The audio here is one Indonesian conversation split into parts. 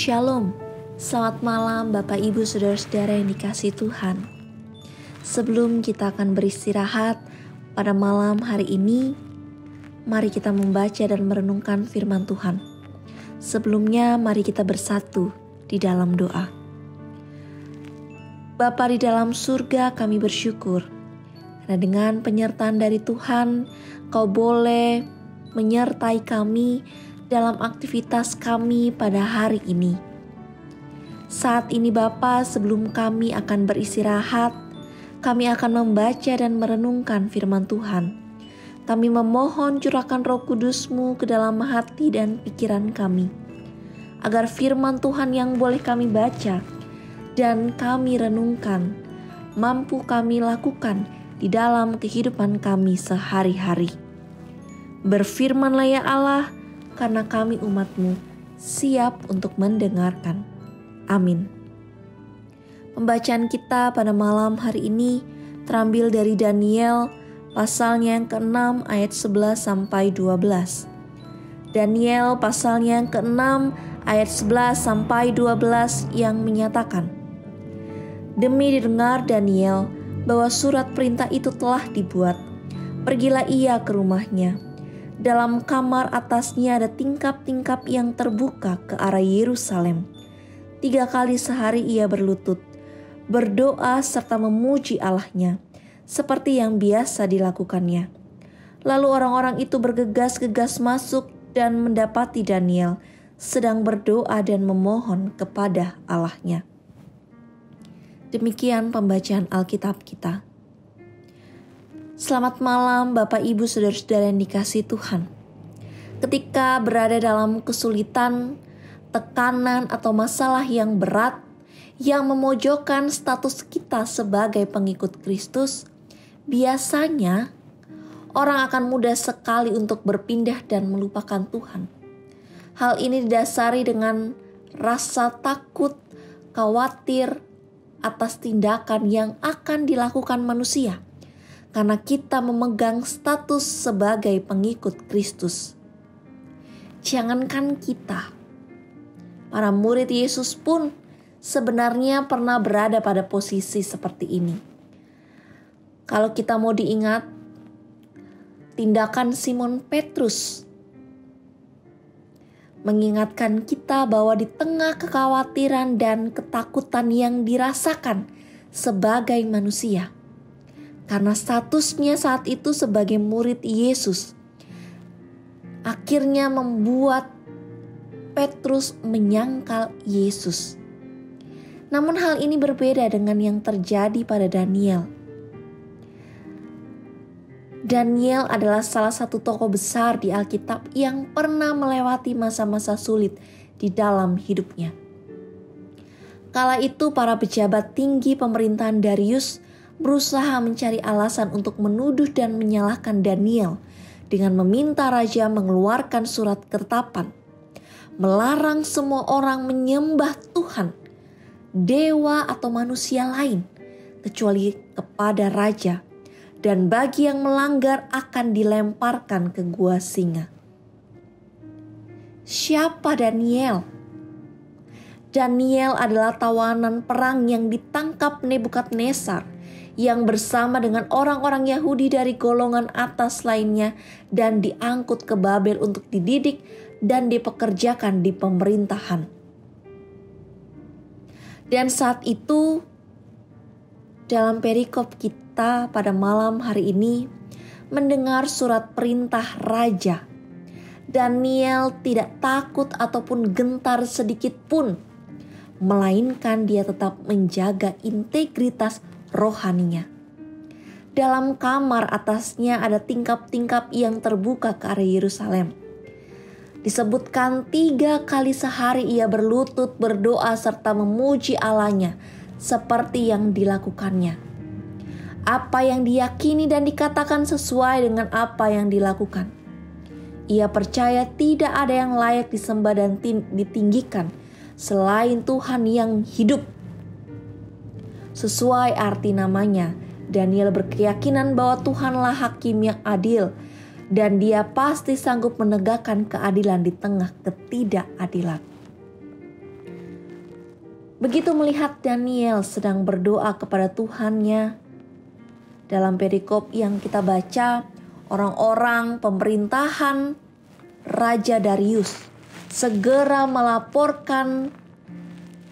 Shalom, selamat malam Bapak Ibu Saudara-saudara yang dikasihi Tuhan. Sebelum kita akan beristirahat pada malam hari ini, mari kita membaca dan merenungkan firman Tuhan. Sebelumnya mari kita bersatu di dalam doa. Bapa di dalam surga, kami bersyukur karena dengan penyertaan dari Tuhan, Kau boleh menyertai kami dalam aktivitas kami pada hari ini. Saat ini Bapa, sebelum kami akan beristirahat, kami akan membaca dan merenungkan firman Tuhan. Kami memohon curahkan Roh Kudus-Mu ke dalam hati dan pikiran kami, agar firman Tuhan yang boleh kami baca dan kami renungkan, mampu kami lakukan di dalam kehidupan kami sehari-hari. Berfirmanlah ya Allah, karena kami umat-Mu siap untuk mendengarkan. Amin. Pembacaan kita pada malam hari ini terambil dari Daniel pasalnya yang ke-6 ayat 11 sampai 12. Daniel pasalnya yang ke-6 ayat 11 sampai 12 yang menyatakan, demi didengar Daniel bahwa surat perintah itu telah dibuat, pergilah ia ke rumahnya. Dalam kamar atasnya ada tingkap-tingkap yang terbuka ke arah Yerusalem. 3 kali sehari ia berlutut, berdoa serta memuji Allahnya, seperti yang biasa dilakukannya. Lalu orang-orang itu bergegas-gegas masuk dan mendapati Daniel sedang berdoa dan memohon kepada Allahnya. Demikian pembacaan Alkitab kita. Selamat malam Bapak Ibu Saudara-saudara yang dikasihi Tuhan. Ketika berada dalam kesulitan, tekanan atau masalah yang berat yang memojokkan status kita sebagai pengikut Kristus, biasanya orang akan mudah sekali untuk berpindah dan melupakan Tuhan. Hal ini didasari dengan rasa takut, khawatir atas tindakan yang akan dilakukan manusia, karena kita memegang status sebagai pengikut Kristus. Jangankan kita, para murid Yesus pun sebenarnya pernah berada pada posisi seperti ini. Kalau kita mau diingat, tindakan Simon Petrus mengingatkan kita bahwa di tengah kekhawatiran dan ketakutan yang dirasakan sebagai manusia, karena statusnya saat itu sebagai murid Yesus, akhirnya membuat Petrus menyangkal Yesus. Namun hal ini berbeda dengan yang terjadi pada Daniel. Daniel adalah salah satu tokoh besar di Alkitab yang pernah melewati masa-masa sulit di dalam hidupnya. Kala itu para pejabat tinggi pemerintahan Darius berusaha mencari alasan untuk menuduh dan menyalahkan Daniel dengan meminta raja mengeluarkan surat ketetapan, melarang semua orang menyembah Tuhan, dewa atau manusia lain, kecuali kepada raja, dan bagi yang melanggar akan dilemparkan ke gua singa. Siapa Daniel? Daniel adalah tawanan perang yang ditangkap Nebukadnezar, yang bersama dengan orang-orang Yahudi dari golongan atas lainnya dan diangkut ke Babel untuk dididik dan dipekerjakan di pemerintahan. Dan saat itu, dalam perikop kita pada malam hari ini mendengar surat perintah raja, Daniel tidak takut ataupun gentar sedikit pun, melainkan dia tetap menjaga integritas rohaninya. Dalam kamar atasnya ada tingkap-tingkap yang terbuka ke arah Yerusalem. Disebutkan 3 kali sehari ia berlutut, berdoa serta memuji Allahnya seperti yang dilakukannya. Apa yang diyakini dan dikatakan sesuai dengan apa yang dilakukan. Ia percaya tidak ada yang layak disembah dan ditinggikan selain Tuhan yang hidup. Sesuai arti namanya, Daniel berkeyakinan bahwa Tuhanlah hakim yang adil dan dia pasti sanggup menegakkan keadilan di tengah ketidakadilan. Begitu melihat Daniel sedang berdoa kepada Tuhannya, dalam perikop yang kita baca, orang-orang pemerintahan Raja Darius segera melaporkan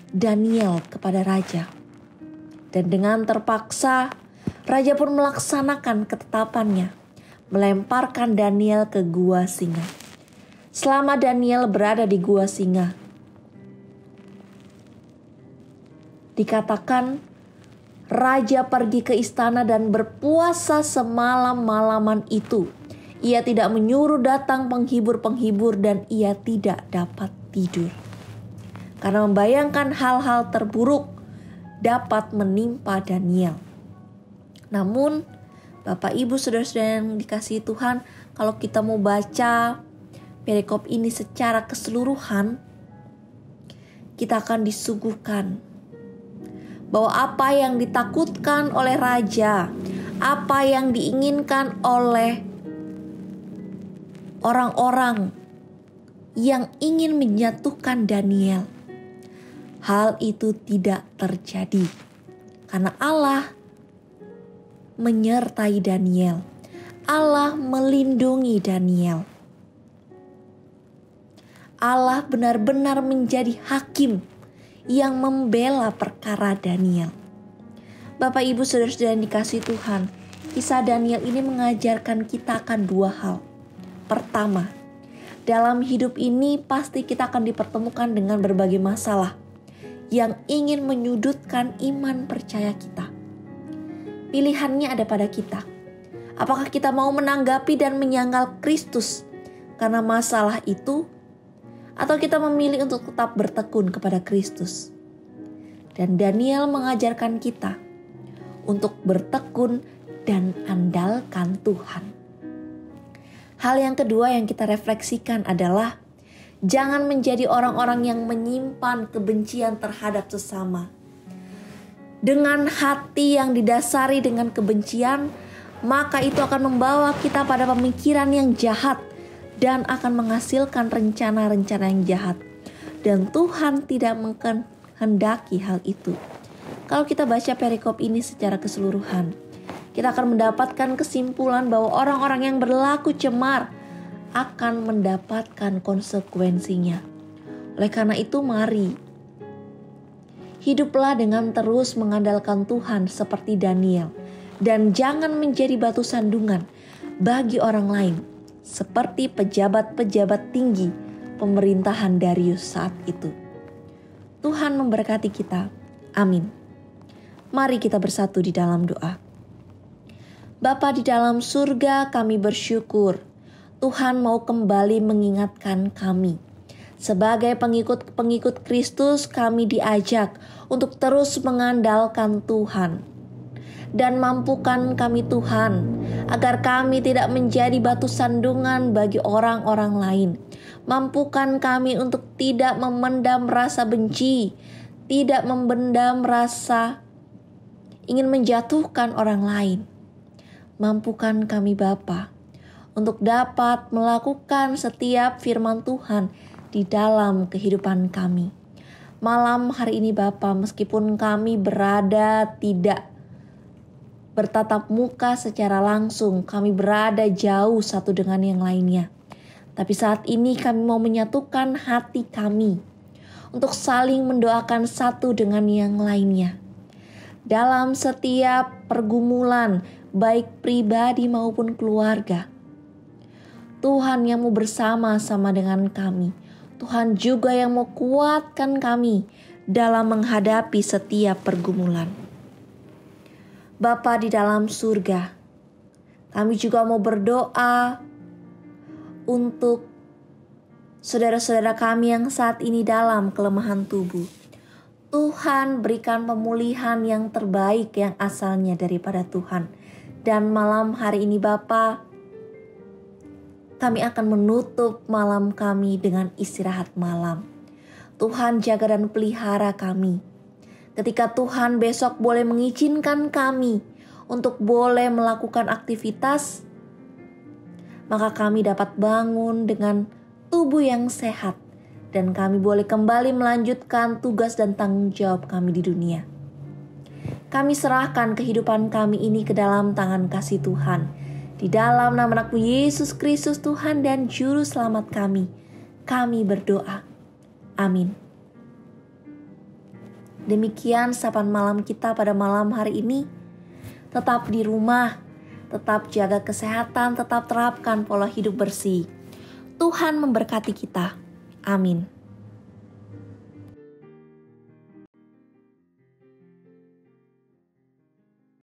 Daniel kepada raja. Dan dengan terpaksa, raja pun melaksanakan ketetapannya, melemparkan Daniel ke gua singa. Selama Daniel berada di gua singa, dikatakan raja pergi ke istana dan berpuasa semalam-malaman itu. Ia tidak menyuruh datang penghibur-penghibur dan ia tidak dapat tidur. Karena membayangkan hal-hal terburuk dapat menimpa Daniel. Namun, Bapak Ibu Saudara-saudara yang dikasihi Tuhan, kalau kita mau baca perikop ini secara keseluruhan, kita akan disuguhkan bahwa apa yang ditakutkan oleh raja, apa yang diinginkan oleh orang-orang yang ingin menjatuhkan Daniel, hal itu tidak terjadi karena Allah menyertai Daniel. Allah melindungi Daniel. Allah benar-benar menjadi hakim yang membela perkara Daniel. Bapak Ibu Saudara-saudara yang dikasihi Tuhan, kisah Daniel ini mengajarkan kita akan dua hal. Pertama, dalam hidup ini pasti kita akan dipertemukan dengan berbagai masalah yang ingin menyudutkan iman percaya kita. Pilihannya ada pada kita. Apakah kita mau menanggapi dan menyangkal Kristus karena masalah itu, atau kita memilih untuk tetap bertekun kepada Kristus? Dan Daniel mengajarkan kita untuk bertekun dan andalkan Tuhan. Hal yang kedua yang kita refleksikan adalah jangan menjadi orang-orang yang menyimpan kebencian terhadap sesama. Dengan hati yang didasari dengan kebencian, maka itu akan membawa kita pada pemikiran yang jahat dan akan menghasilkan rencana-rencana yang jahat. Dan Tuhan tidak menghendaki hal itu. Kalau kita baca perikop ini secara keseluruhan, kita akan mendapatkan kesimpulan bahwa orang-orang yang berlaku cemar akan mendapatkan konsekuensinya. Oleh karena itu, mari hiduplah dengan terus mengandalkan Tuhan seperti Daniel. Dan jangan menjadi batu sandungan bagi orang lain, seperti pejabat-pejabat tinggi pemerintahan Darius saat itu. Tuhan memberkati kita. Amin. Mari kita bersatu di dalam doa. Bapa di dalam surga, kami bersyukur Tuhan mau kembali mengingatkan kami. Sebagai pengikut Kristus, kami diajak untuk terus mengandalkan Tuhan. Dan mampukan kami Tuhan, agar kami tidak menjadi batu sandungan bagi orang-orang lain. Mampukan kami untuk tidak memendam rasa benci, tidak memendam rasa ingin menjatuhkan orang lain. Mampukan kami Bapa untuk dapat melakukan setiap firman Tuhan di dalam kehidupan kami. Malam hari ini Bapa, meskipun kami berada tidak bertatap muka secara langsung, kami berada jauh satu dengan yang lainnya. Tapi saat ini kami mau menyatukan hati kami untuk saling mendoakan satu dengan yang lainnya. Dalam setiap pergumulan, baik pribadi maupun keluarga, Tuhan yang mau bersama-sama dengan kami. Tuhan juga yang mau kuatkan kami dalam menghadapi setiap pergumulan. Bapa di dalam surga, kami juga mau berdoa untuk saudara-saudara kami yang saat ini dalam kelemahan tubuh. Tuhan berikan pemulihan yang terbaik yang asalnya daripada Tuhan. Dan malam hari ini Bapa, kami akan menutup malam kami dengan istirahat malam. Tuhan jaga dan pelihara kami. Ketika Tuhan besok boleh mengizinkan kami untuk boleh melakukan aktivitas, maka kami dapat bangun dengan tubuh yang sehat dan kami boleh kembali melanjutkan tugas dan tanggung jawab kami di dunia. Kami serahkan kehidupan kami ini ke dalam tangan kasih Tuhan. Di dalam nama Anakmu Yesus Kristus Tuhan dan Juru Selamat kami berdoa. Amin. Demikian sapaan malam kita pada malam hari ini. Tetap di rumah, tetap jaga kesehatan, tetap terapkan pola hidup bersih. Tuhan memberkati kita. Amin.